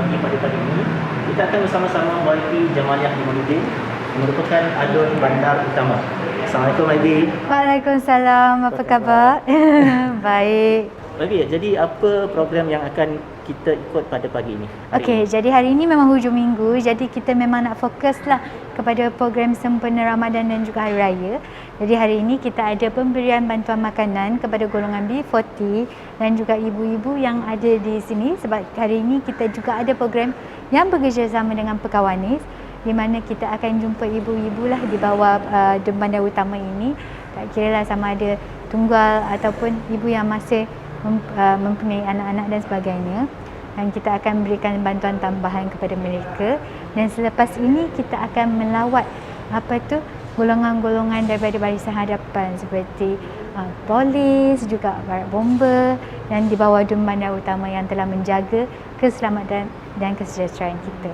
YP pada pagi ini. Kita akan bersama-sama YP Jamaliah Imanuddin, merupakan adun bandar utama. Assalamualaikum YP. Waalaikumsalam, apa khabar? Baik. YP, jadi apa program yang akan kita ikut pada pagi ini? Okey, jadi hari ini memang hujung minggu, jadi kita memang nak fokuslah kepada program sempena Ramadan dan juga Hari Raya. Jadi hari ini kita ada pemberian bantuan makanan kepada golongan B40 dan juga ibu-ibu yang ada di sini, sebab hari ini kita juga ada program yang bekerjasama dengan Perkawanis, di mana kita akan jumpa ibu-ibu lah di bawah bandar utama ini. Tak kira lah sama ada tunggal ataupun ibu yang masih mempunyai anak-anak dan sebagainya, dan kita akan berikan bantuan tambahan kepada mereka. Dan selepas ini kita akan melawat golongan-golongan daripada barisan hadapan seperti polis, juga barak bomba dan di bawah dum bandar utama yang telah menjaga keselamatan dan kesejahteraan kita.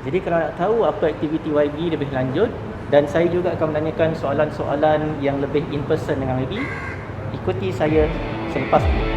Jadi kalau nak tahu apa aktiviti YB lebih lanjut, dan saya juga akan menanyakan soalan-soalan yang lebih in person dengan YB, ikuti saya selepas ini.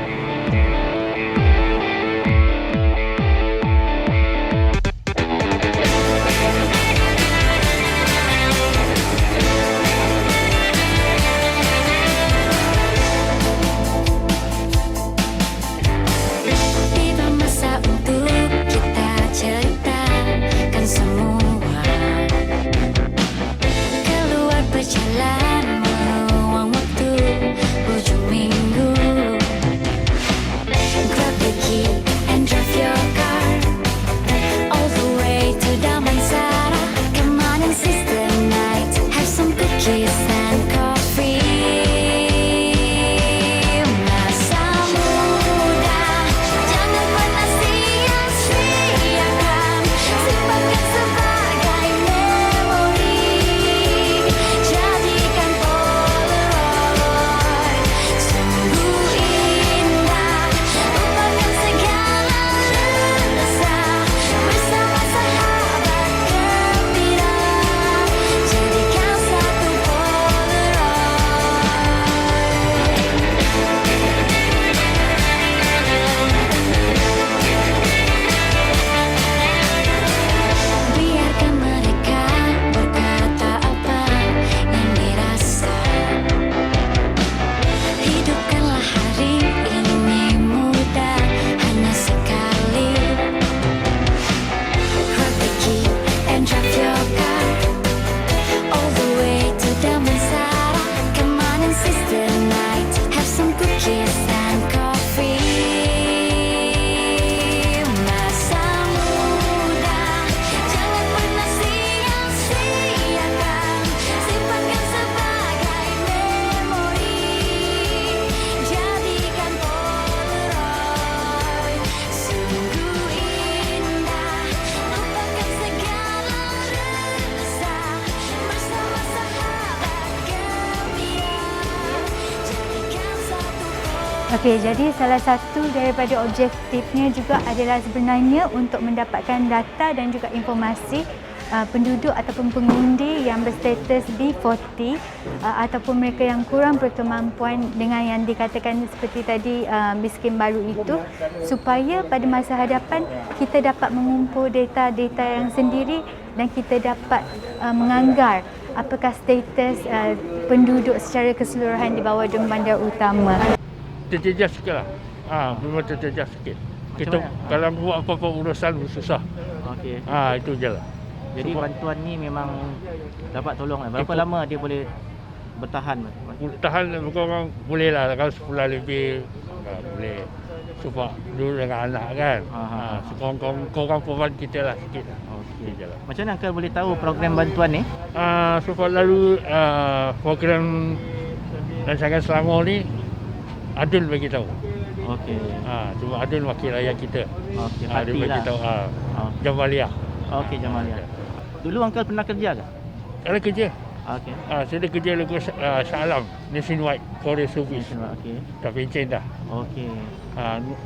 Okey, jadi salah satu daripada objektifnya juga adalah sebenarnya untuk mendapatkan data dan juga informasi penduduk ataupun pengundi yang berstatus B40 ataupun mereka yang kurang berkemampuan dengan yang dikatakan seperti tadi miskin baru itu, supaya pada masa hadapan kita dapat mengumpul data-data yang sendiri dan kita dapat menganggar apakah status penduduk secara keseluruhan di bawah dum bandar utama. Terjejas sikit lah. Memang terjejas sikit. Kita kalau buat apa-apa urusan susah. Okey. Itu je lah. Jadi bantuan ni memang dapat tolong lah. Berapa lama dia boleh bertahan? Bertahan bukan orang boleh lah. Kalau sebulan lebih boleh. Sebab dulu dengan anak kan. Korang perempuan kita lah sikit lah. Okey. Macam mana Uncle boleh tahu program bantuan ni? Sebab lalu program Rancangan Selangor ni Adul bagi tahu. Okey. Cuma Adul wakil rakyat kita. Okey, Dia bagi tahu. Jamaliah. Okey, Jamaliah. Dulu Uncle pernah kerja ke? Ada kerja. Okey. Saya dah kerja lagu Shah Alam, Nationwide Courier Service. Okey. Dah pencen dah. Okey.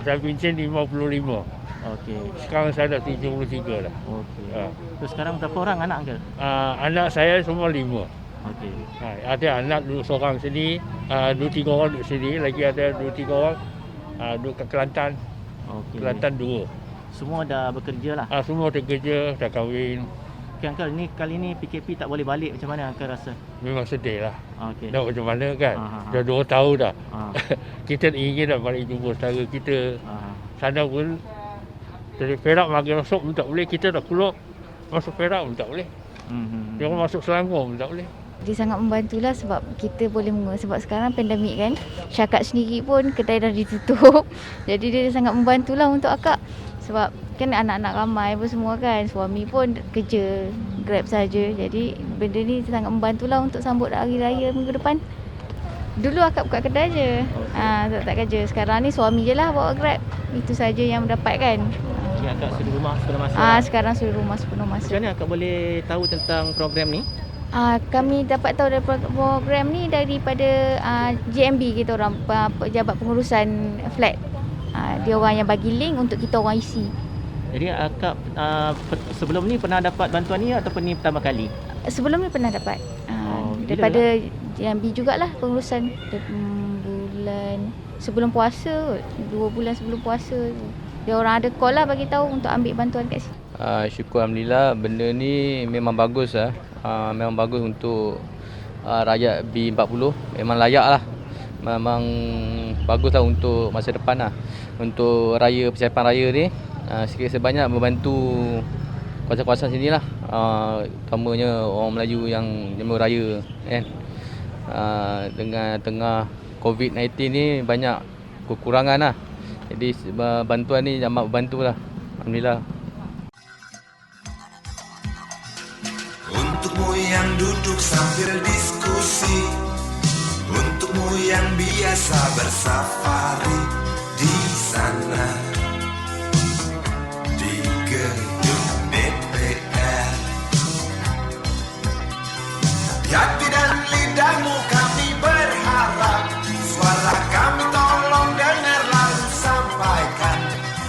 Dah pencen 55. Okey. Sekarang saya dah 73 dah. Okey. Terus sekarang berapa orang anak Uncle? Anak saya semua 5. Okey. Ada anak duduk seorang sini, 2-3 orang duduk sini, lagi ada 2-3 orang duduk kat Kelantan. Okey. Kelantan 2. Semua dah bekerja lah. Semua dah kerja, dah kahwin. Okay, Uncle, kali ni PKP tak boleh balik, macam mana Uncle rasa? Memang sedih lah. Okay. Dah macam mana kan? Ah. Dah 2 tahun dah. Ah. Kita ingin nak balik jumpa saudara kita. Ah. Sana pun dari Perak mari masuk pun tak boleh. Kita dah keluar masuk Perak pun tak boleh. Dia orang masuk Selangor pun tak boleh. Dia sangat membantulah sebab kita boleh sebab sekarang pandemik kan. Syakak sendiri pun kedai dah ditutup. Jadi dia sangat membantulah untuk akak. Sebab kan anak-anak ramai pun semua kan. Suami pun kerja Grab saja. Jadi benda ni sangat membantulah untuk sambut hari raya minggu depan. Dulu akak buka kedai je. Tak kerja. Sekarang ni suami je lah bawa Grab. Itu saja yang mendapat kan. Jadi akak sudah rumah sepenuh masa. Sekarang sudah rumah sepenuh masa. Macam mana akak boleh tahu tentang program ni? Kami dapat tahu dari program ni daripada JMB kita orang, pejabat pengurusan flat. Dia orang yang bagi link untuk kita orang isi. Jadi akak sebelum ni pernah dapat bantuan ni ataupun ni pertama kali? Sebelum ni pernah dapat. Daripada JMB jugalah pengurusan bulan sebelum puasa, 2 bulan sebelum puasa. Dia orang ada call lah bagi tahu untuk ambil bantuan kat sini. Syukur Alhamdulillah, benda ni memang bagus lah. Memang bagus untuk rakyat B40. Memang layak lah. Memang bagus lah untuk masa depan lah. Untuk raya, persiapan raya ni sikit sebanyak membantu kawasan-kawasan sini lah. Utamanya orang Melayu yang jemput raya kan. Dengan tengah COVID-19 ni banyak kekurangan lah. Jadi bantuan ni amat membantu lah. Alhamdulillah. Untukmu yang duduk sambil diskusi, untukmu yang biasa bersafari di sana, di gedung DPR. Di hati dan lidahmu kami berharap, suara kami tolong dengar lalu sampaikan.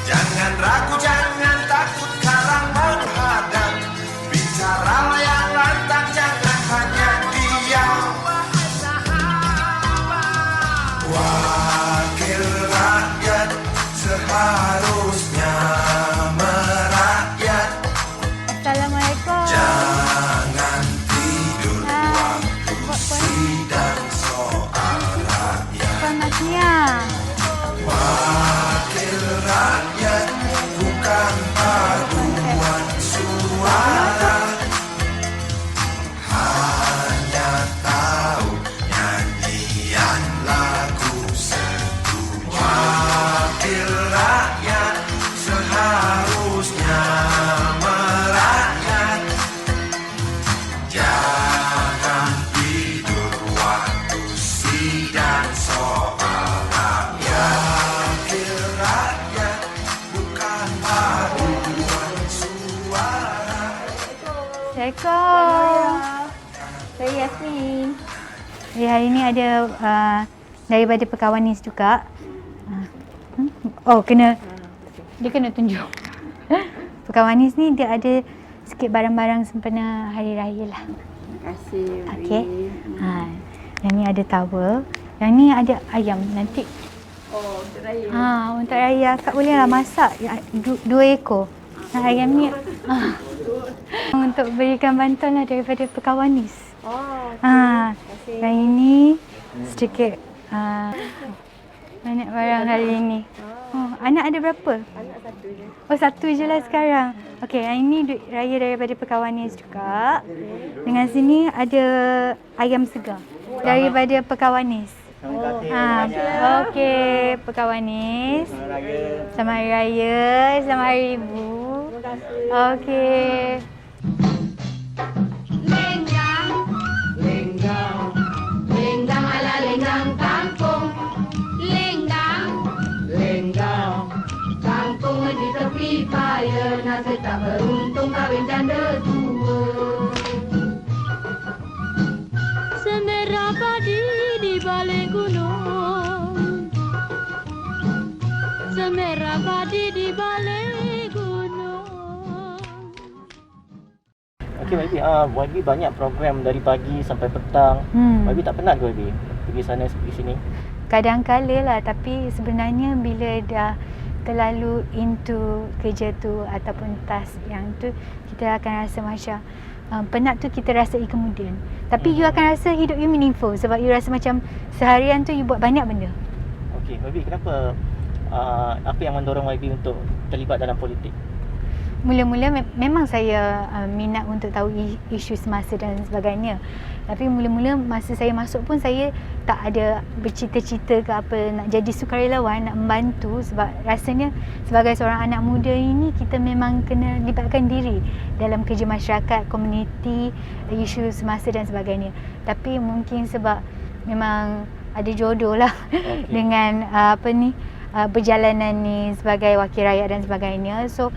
Jangan ragu, jangan takut karang menghadang. Bicaralah yang lantang, jangan hanya diam. Wakil rakyat seharusnya merakyat. Assalamualaikum. Jangan tidur waktu sidang soal rakyat. Selamatnya. Wakil rakyat bukan paduan suara, hanya tahu nyanyian lagu setuju. Wakil rakyat seharusnya merakyat. Jangan tidur waktu sidang soal rakyat. Wakil rakyat bukan paduan suara. Assalamualaikum. Saya Yasmin. Hari ni ada daripada Perkawanis juga. Dia kena tunjuk. Perkawanis ni dia ada sikit barang-barang sempena hari raya lah. Terima kasih. Okey. Yang ni ada towel. Yang ni ada ayam nanti. Oh, untuk raya. Untuk raya Kak bolehlah masak 2 ekor. Ayam ni untuk berikan bantuan lah daripada Perkawanis. Oh, Yang ini sedikit banyak barang hari ini. Anak ada berapa? anak satu je. Oh, 1 je lah sekarang. Okey, yang ini duit raya daripada Perkawanis juga. Dengan sini ada ayam segar daripada Perkawanis. Okey, Perkawanis. Selamat Hari Raya, selamat Hari Ibu. Okey. Lenggang ala lenggang kampung. Lenggang kampung di tepi paya. Nak tetap beruntung kahwin janda tua. Semerah padi di balik gunung. Semerah padi di balik gunung. Okey YB, YB banyak program dari pagi sampai petang. YB tak penat ke YB? Pergi sana, pergi sini. Kadang-kala lah, tapi sebenarnya bila dah terlalu into kerja tu ataupun task yang tu, kita akan rasa macam penat tu kita rasai kemudian. Tapi you akan rasa hidup you meaningful sebab you rasa macam seharian tu you buat banyak benda. Okey, YB, kenapa apa yang mendorong YB untuk terlibat dalam politik? Mula-mula memang saya minat untuk tahu isu semasa dan sebagainya. Tapi mula-mula masa saya masuk pun saya tak ada bercita-cita ke apa nak jadi sukarelawan, nak membantu, sebab rasanya sebagai seorang anak muda ini kita memang kena libatkan diri dalam kerja masyarakat, komuniti, isu semasa dan sebagainya. Tapi mungkin sebab memang ada jodoh lah dengan perjalanan ni sebagai wakil rakyat dan sebagainya. So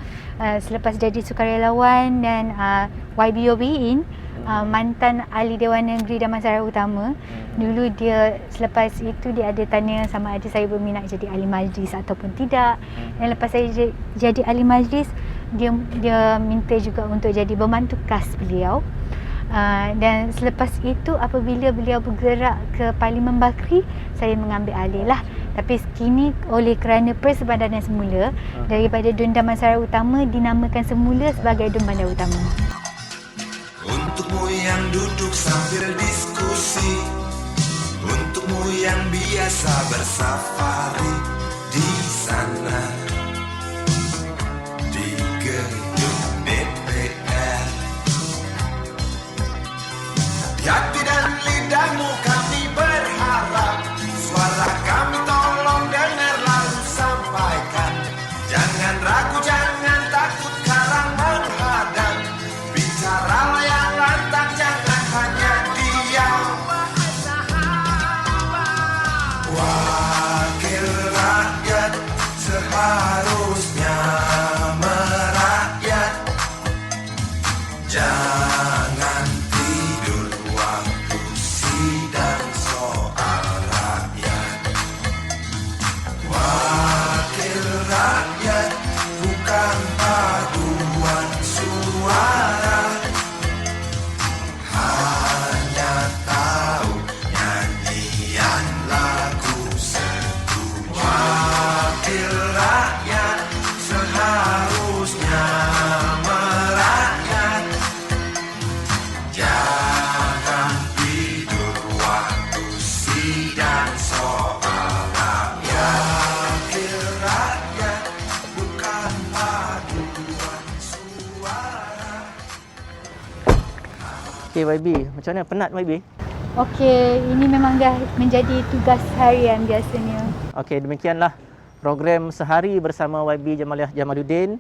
selepas jadi sukarelawan dan YB Obiin, mantan ahli Dewan Negeri Damansara Utama, dulu dia selepas itu dia ada tanya sama ada saya berminat jadi ahli majlis ataupun tidak. Dan lepas saya jadi ahli majlis, dia minta juga untuk jadi pembantu kas beliau. Dan selepas itu apabila beliau bergerak ke Parlimen Bakri, saya mengambil alih lah. Tapi kini oleh kerana persebadanan semula daripada Dun Damansara Utama dinamakan semula sebagai Dun Bandar Utama. Untukmu yang duduk sambil diskusi, untukmu yang biasa bersafari di sana, di gedung DPR. Di hati dan lidahmu kami berharap, suara kami tolong dengar lalu sampaikan. Jangan ragu, jangan takut karang menghadang, bicaralah yang lantang, jangan hanya diam. Wakil rakyat seharusnya merakyat, jangan tidur waktu sidang soal rakyat. Wakil rakyat bukan paduan suara, hanya tahu nyanyian lagu setuju. Wakil rakyat seharusnya merakyat, jangan tidur waktu sidang soal rakyat. Wakil rakyat bukan paduan suara. Okey YB, macam mana, penat YB? Okey, ini memang dah menjadi tugas harian biasanya. Okey, demikianlah program sehari bersama YB Jamaliah Jamaluddin.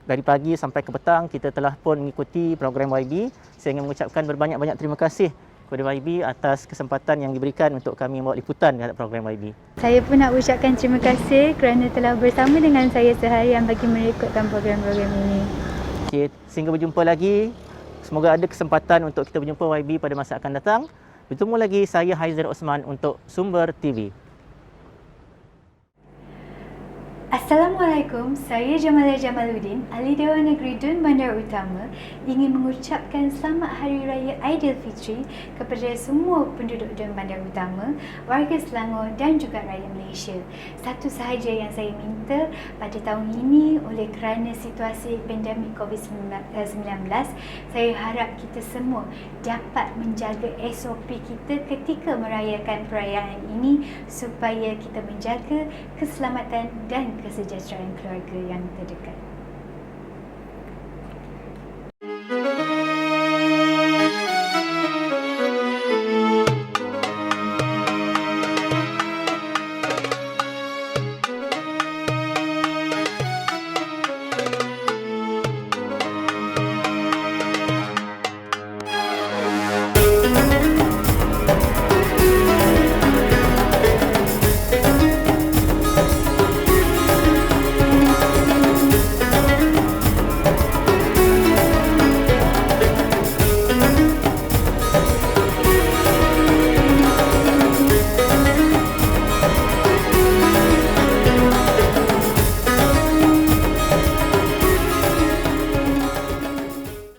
Dari pagi sampai ke petang kita telah pun mengikuti program YB. Saya ingin mengucapkan berbanyak-banyak terima kasih kepada YB atas kesempatan yang diberikan untuk kami membuat liputan terhadap program YB. Saya pun nak ucapkan terima kasih kerana telah bersama dengan saya seharian bagi merekodkan program-program ini. Okey, sehingga berjumpa lagi. Semoga ada kesempatan untuk kita berjumpa YB pada masa akan datang. Bertemu lagi saya Haizar Osman untuk Sumber TV. Assalamualaikum, saya Jamaliah Jamaluddin, ahli Dewan Negeri Dun Bandar Utama, ingin mengucapkan Selamat Hari Raya Aidilfitri kepada semua penduduk Dun Bandar Utama, warga Selangor dan juga rakyat Malaysia. Satu sahaja yang saya minta pada tahun ini oleh kerana situasi pandemik COVID-19, saya harap kita semua dapat menjaga SOP kita ketika merayakan perayaan ini supaya kita menjaga keselamatan dan kesejahteraan keluarga yang terdekat.